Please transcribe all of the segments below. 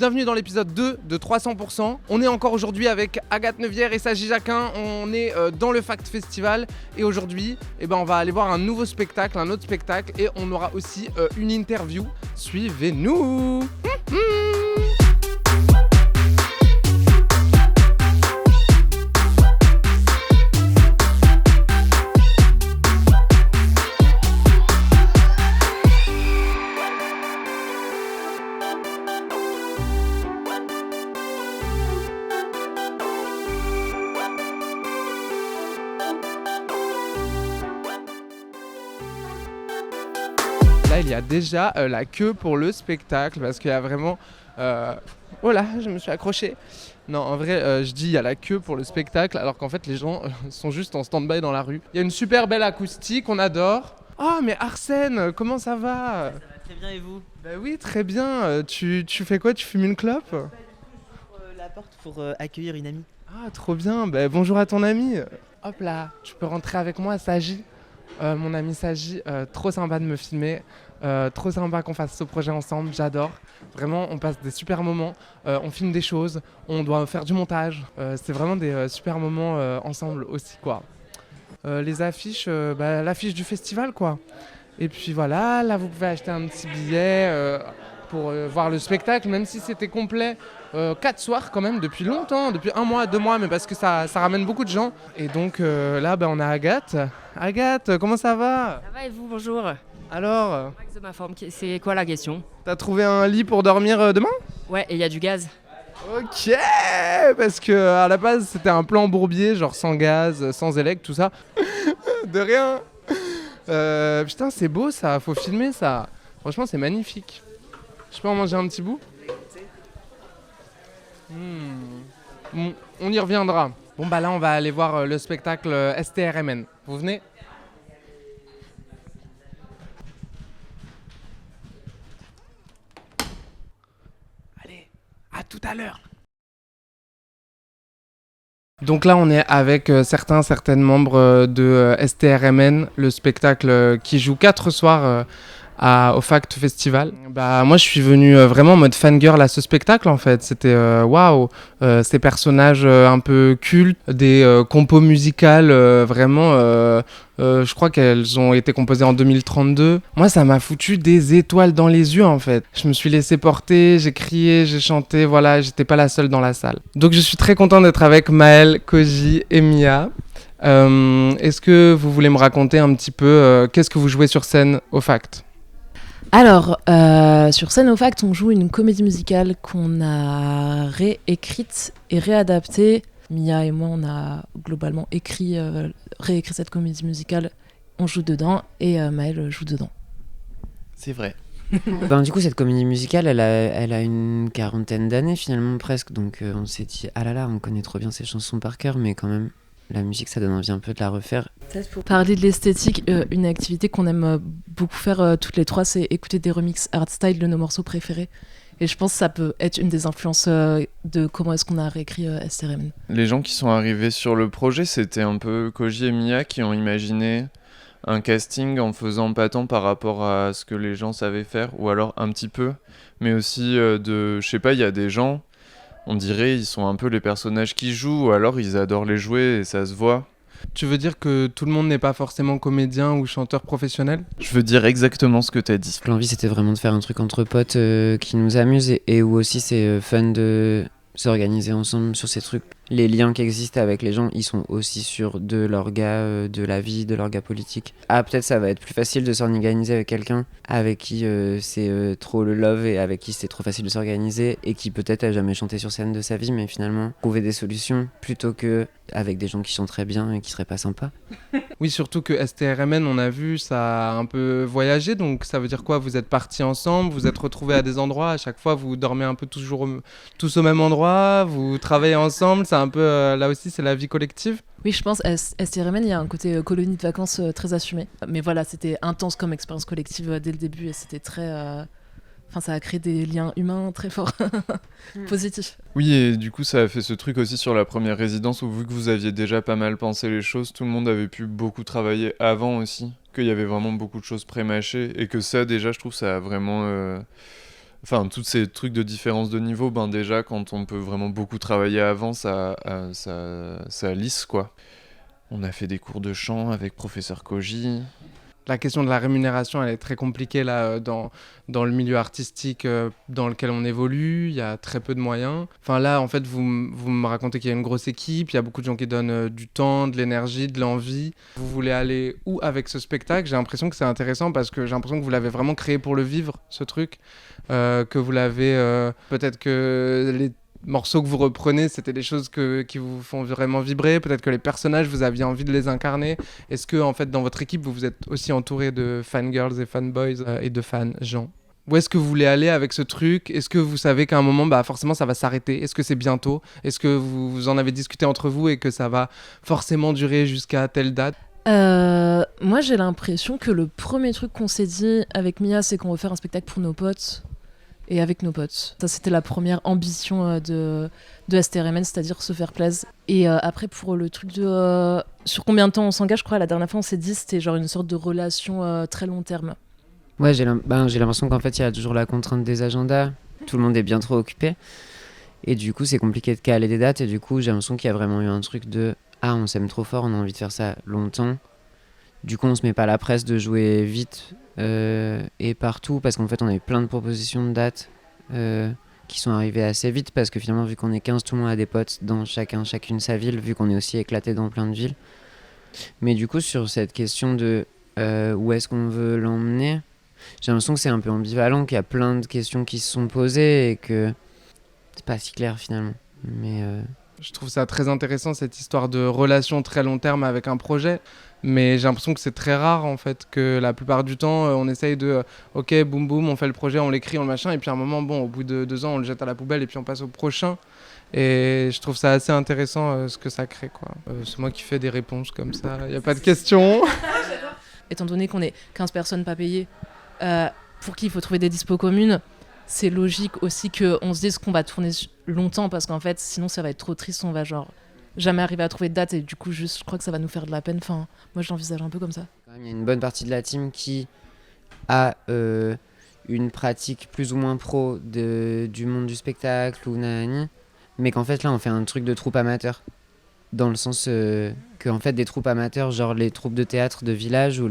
bienvenue dans l'épisode 2 de 300%. On est encore aujourd'hui avec Agathe Neuvière et Saji Jacquin. On est dans le Fact Festival et aujourd'hui on va aller voir un nouveau spectacle, un autre spectacle et on aura aussi une interview. Suivez-nous. Là, il y a déjà la queue pour le spectacle parce qu'il y a vraiment... Oh là, je me suis accroché. Non, en vrai, je dis il y a la queue pour le spectacle alors qu'en fait, les gens sont juste en stand-by dans la rue. Il y a une super belle acoustique, on adore. Oh, mais Arsène, comment ça va? Ça va très bien et vous? Bah oui, très bien. Tu fais quoi? Tu fumes une clope? J'ouvre la porte pour accueillir une amie. Ah, trop bien. Bah, bonjour à ton ami. Hop là, tu peux rentrer avec moi, Saji. Mon ami Saji, trop sympa de me filmer, trop sympa qu'on fasse ce projet ensemble, j'adore. Vraiment, on passe des super moments, on filme des choses, on doit faire du montage. C'est vraiment des super moments ensemble aussi, quoi. Les affiches, l'affiche du festival, quoi. Et puis voilà, là vous pouvez acheter un petit billet pour voir le spectacle, même si c'était complet. 4 soirs quand même, depuis longtemps, depuis 1 mois, 2 mois, mais parce que ça ramène beaucoup de gens. Et donc là, on a Agathe. Agathe, comment ça va? Ça va et vous, bonjour. Alors, Max de ma forme, c'est quoi la question? t'as trouvé un lit pour dormir demain? Ouais, et il y a du gaz. Ok, parce que à la base c'était un plan bourbier, genre sans gaz, sans élec, tout ça. De rien. Putain, c'est beau ça, faut filmer ça. Franchement, c'est magnifique. Je peux en manger un petit bout? On y reviendra. Bon bah là on va aller voir le spectacle STRMN. Vous venez? Allez, à tout à l'heure. Donc là on est avec certains membres de STRMN, le spectacle qui joue 4 soirs au Fact Festival. Bah moi je suis venu vraiment en mode fangirl à ce spectacle en fait. C'était waouh, ces personnages un peu cultes, des compos musicales vraiment. Je crois qu'elles ont été composées en 2032. Moi ça m'a foutu des étoiles dans les yeux en fait. Je me suis laissé porter, j'ai crié, j'ai chanté, voilà, j'étais pas la seule dans la salle. Donc je suis très content d'être avec Maëlle, Koji et Mia. Est-ce que vous voulez me raconter un petit peu qu'est-ce que vous jouez sur scène au Fact? Alors, sur scène au Fact, on joue une comédie musicale qu'on a réécrite et réadaptée. Mia et moi, on a globalement réécrit cette comédie musicale. On joue dedans et Maëlle joue dedans. C'est vrai. Du coup, cette comédie musicale, elle a une quarantaine d'années finalement presque. Donc on s'est dit, ah là là, on connaît trop bien ces chansons par cœur, mais quand même, la musique, ça donne envie un peu de la refaire. Peut-être pour parler de l'esthétique, une activité qu'on aime beaucoup faire toutes les trois, c'est écouter des remixes hardstyle de nos morceaux préférés. Et je pense que ça peut être une des influences de comment est-ce qu'on a réécrit STRMN. Les gens qui sont arrivés sur le projet, c'était un peu Koji et Mia qui ont imaginé un casting en faisant pas tant par rapport à ce que les gens savaient faire, ou alors un petit peu, mais aussi je sais pas, il y a des gens, on dirait, ils sont un peu les personnages qui jouent, ou alors ils adorent les jouer et ça se voit. Tu veux dire que tout le monde n'est pas forcément comédien ou chanteur professionnel? Je veux dire exactement ce que t'as dit. L'envie, c'était vraiment de faire un truc entre potes qui nous amuse et où aussi c'est fun de s'organiser ensemble sur ces trucs. Les liens qui existent avec les gens, ils sont aussi sur de leur gars, de la vie, de leur gars politique. Ah, peut-être ça va être plus facile de s'organiser avec quelqu'un avec qui c'est trop le love et avec qui c'est trop facile de s'organiser et qui peut-être a jamais chanté sur scène de sa vie, mais finalement trouver des solutions plutôt que avec des gens qui chantent très bien et qui seraient pas sympas. Oui, surtout que STRMN, on a vu, ça a un peu voyagé, donc ça veut dire quoi? Vous êtes partis ensemble, vous êtes retrouvés à des endroits, à chaque fois vous dormez un peu tous au même endroit, vous travaillez ensemble, c'est un peu, là aussi c'est la vie collective. Oui, je pense STRMN, il y a un côté colonie de vacances très assumé. Mais voilà, c'était intense comme expérience collective dès le début et c'était très... ça a créé des liens humains très forts, positifs. Oui, et du coup, ça a fait ce truc aussi sur la première résidence où, vu que vous aviez déjà pas mal pensé les choses, tout le monde avait pu beaucoup travailler avant aussi, qu'il y avait vraiment beaucoup de choses pré-mâchées, et que ça, déjà, je trouve, ça a vraiment Enfin, tous ces trucs de différence de niveau, ben déjà, quand on peut vraiment beaucoup travailler avant, ça lisse, quoi. On a fait des cours de chant avec professeur Koji. La question de la rémunération, elle est très compliquée là, dans le milieu artistique dans lequel on évolue. Il y a très peu de moyens. Enfin là, en fait, vous me racontez qu'il y a une grosse équipe, il y a beaucoup de gens qui donnent du temps, de l'énergie, de l'envie. Vous voulez aller où avec ce spectacle ? J'ai l'impression que c'est intéressant parce que j'ai l'impression que vous l'avez vraiment créé pour le vivre, ce truc. Que vous l'avez... peut-être que les morceaux que vous reprenez, c'était des choses qui vous font vraiment vibrer. Peut-être que les personnages, vous aviez envie de les incarner. Est-ce que, en fait, dans votre équipe, vous êtes aussi entouré de fangirls et fanboys et de fans gens ? Où est-ce que vous voulez aller avec ce truc ? Est-ce que vous savez qu'à un moment, bah, forcément, ça va s'arrêter ? Est-ce que c'est bientôt ? Est-ce que vous en avez discuté entre vous et que ça va forcément durer jusqu'à telle date ? Moi, j'ai l'impression que le premier truc qu'on s'est dit avec Mia, c'est qu'on veut faire un spectacle pour nos potes. Et avec nos potes. Ça, c'était la première ambition de STRMN, c'est-à-dire se faire plaisir. Et après, pour le truc de... sur combien de temps on s'engage, je crois, la dernière fois, on s'est dit c'était genre une sorte de relation très long terme. Ouais, j'ai l'impression qu'en fait, il y a toujours la contrainte des agendas. Tout le monde est bien trop occupé. Et du coup, c'est compliqué de caler des dates. Et du coup, j'ai l'impression qu'il y a vraiment eu un truc de « Ah, on s'aime trop fort, on a envie de faire ça longtemps. » Du coup, on se met pas la presse de jouer vite et partout, parce qu'en fait, on a eu plein de propositions de dates qui sont arrivées assez vite, parce que finalement, vu qu'on est 15, tout le monde a des potes dans chacune sa ville, vu qu'on est aussi éclaté dans plein de villes. Mais du coup, sur cette question de où est-ce qu'on veut l'emmener, j'ai l'impression que c'est un peu ambivalent, qu'il y a plein de questions qui se sont posées et que c'est pas si clair finalement. Mais je trouve ça très intéressant, cette histoire de relation très long terme avec un projet. Mais j'ai l'impression que c'est très rare en fait, que la plupart du temps on essaye de ok boum boum, on fait le projet, on l'écrit, on le machin, et puis à un moment bon, au bout de 2 ans on le jette à la poubelle et puis on passe au prochain. Et je trouve ça assez intéressant ce que ça crée, quoi. C'est moi qui fais des réponses comme ça, il n'y a pas de questions. Étant donné qu'on est 15 personnes pas payées, pour qui il faut trouver des dispos communes, c'est logique aussi qu'on se dise qu'on va tourner longtemps, parce qu'en fait sinon ça va être trop triste, on va genre jamais arriver à trouver de date et du coup juste je crois que ça va nous faire de la peine. Enfin, moi je l'envisage un peu comme ça. Il y a une bonne partie de la team qui a une pratique plus ou moins pro du monde du spectacle ou nanani, mais qu'en fait là on fait un truc de troupe amateur, dans le sens que en fait des troupes amateurs, genre les troupes de théâtre de village,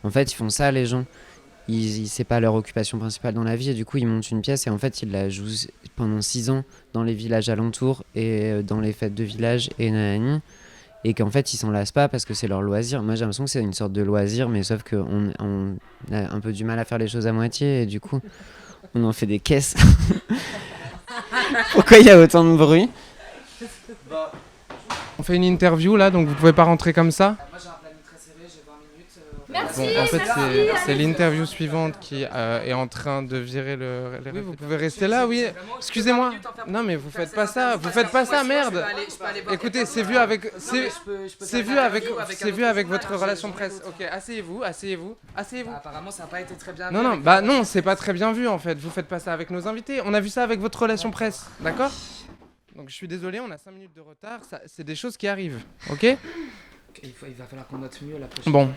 en fait ils font ça, les gens c'est pas leur occupation principale dans la vie, et du coup ils montent une pièce et en fait ils la jouent pendant 6 ans dans les villages alentours et dans les fêtes de village et nanani, et qu'en fait ils s'en lassent pas parce que c'est leur loisir. Moi j'ai l'impression que c'est une sorte de loisir, mais sauf qu'on a un peu du mal à faire les choses à moitié et du coup on en fait des caisses. Pourquoi il y a autant de bruit? On fait une interview là, donc vous pouvez pas rentrer comme ça. Moi j'ai un planning très serré, j'ai 20 minutes. Bon, en fait, c'est l'interview suivante qui est en train de virer les... Oui, vous pouvez rester là, oui. Excusez-moi. Non, mais vous faites pas ça. Vous faites pas ça, merde. Écoutez, c'est vu avec votre relation presse. Ok, asseyez-vous. Apparemment ça n'a pas été très bien vu. Non, bah non, c'est pas très bien vu en fait. Vous faites pas ça avec nos invités. On a vu ça avec votre relation presse, d'accord ? Donc je suis désolé, on a 5 minutes de retard. C'est des choses qui arrivent, ok ? Il va falloir qu'on note mieux la prochaine Bon.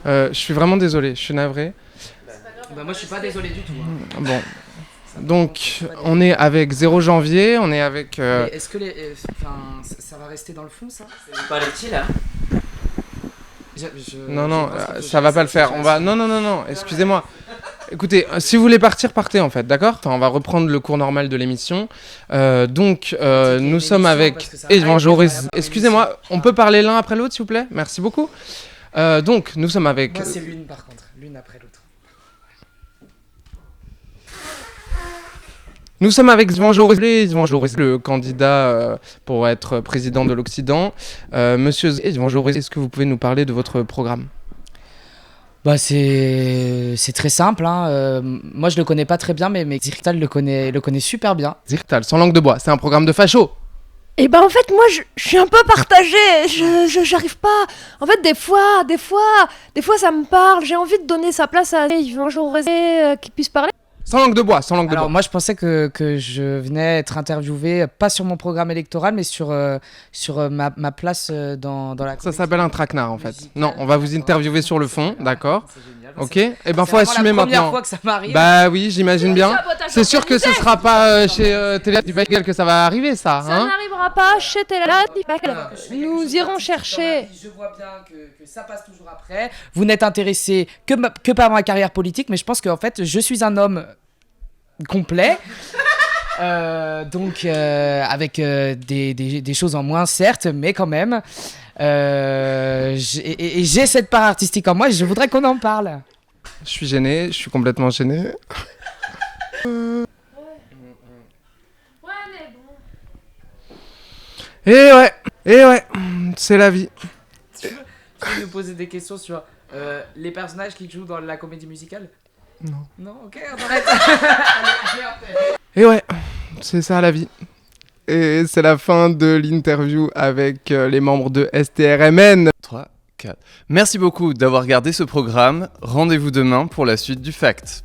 fois. Je suis vraiment désolé, je suis navré. Bah moi je suis pas désolé du tout. Bon. Donc, on est avec 0 janvier, on est avec... Mais est-ce que ça va rester dans le fond, ça? C'est pas les petits là. Non, ça va pas le faire. On va... Non, excusez-moi. Écoutez, si vous voulez partir, partez en fait, d'accord ? Enfin, on va reprendre le cours normal de l'émission. Nous sommes avec... Excusez-moi, on peut parler l'un après l'autre, s'il vous plaît ? Merci beaucoup. Donc, nous sommes avec... Moi, c'est l'une par contre, l'une après l'autre. Nous sommes avec Yvan Joris, le candidat pour être président de l'Occident. Monsieur Yvan Joris, est-ce que vous pouvez nous parler de votre programme ? Bah c'est très simple, hein. Moi je le connais pas très bien, mais Zirktal le connaît super bien. Zirktal, sans langue de bois, c'est un programme de facho. Et ben en fait moi je suis un peu partagée, j'arrive pas. En fait des fois ça me parle, j'ai envie de donner sa place à Yvan Joris qui puisse parler. Sans langue de bois, sans langue de Alors bois. moi je pensais que je venais être interviewé, pas sur mon programme électoral, mais sur ma place dans la... Ça s'appelle un traquenard en fait. Non, on va vous interviewer sur le fond, d'accord. C'est génial. Ok. Et ben faut C'est vraiment assumer la première maintenant. fois que ça m'arrive. Bah oui, j'imagine bien. C'est sûr que ce sera pas chez Télé du Bagel que ça va arriver ça, Ça hein. n'arrivera pas chez Télé. Nous irons chercher. Je vois bien que ça passe toujours après. Vous n'êtes intéressé que par ma carrière politique, mais je pense qu'en fait, je suis un homme complet. Donc avec des choses en moins, certes, mais quand même. J'ai cette part artistique en moi et je voudrais qu'on en parle. Je suis gêné, je suis complètement gêné. Et ouais, c'est la vie. Tu veux nous poser des questions sur les personnages qui jouent dans la comédie musicale ? Non. Non, ok, on arrête. Et ouais, c'est ça la vie. Et c'est la fin de l'interview avec les membres de STRMN. 3, 4. Merci beaucoup d'avoir regardé ce programme. Rendez-vous demain pour la suite du Fact.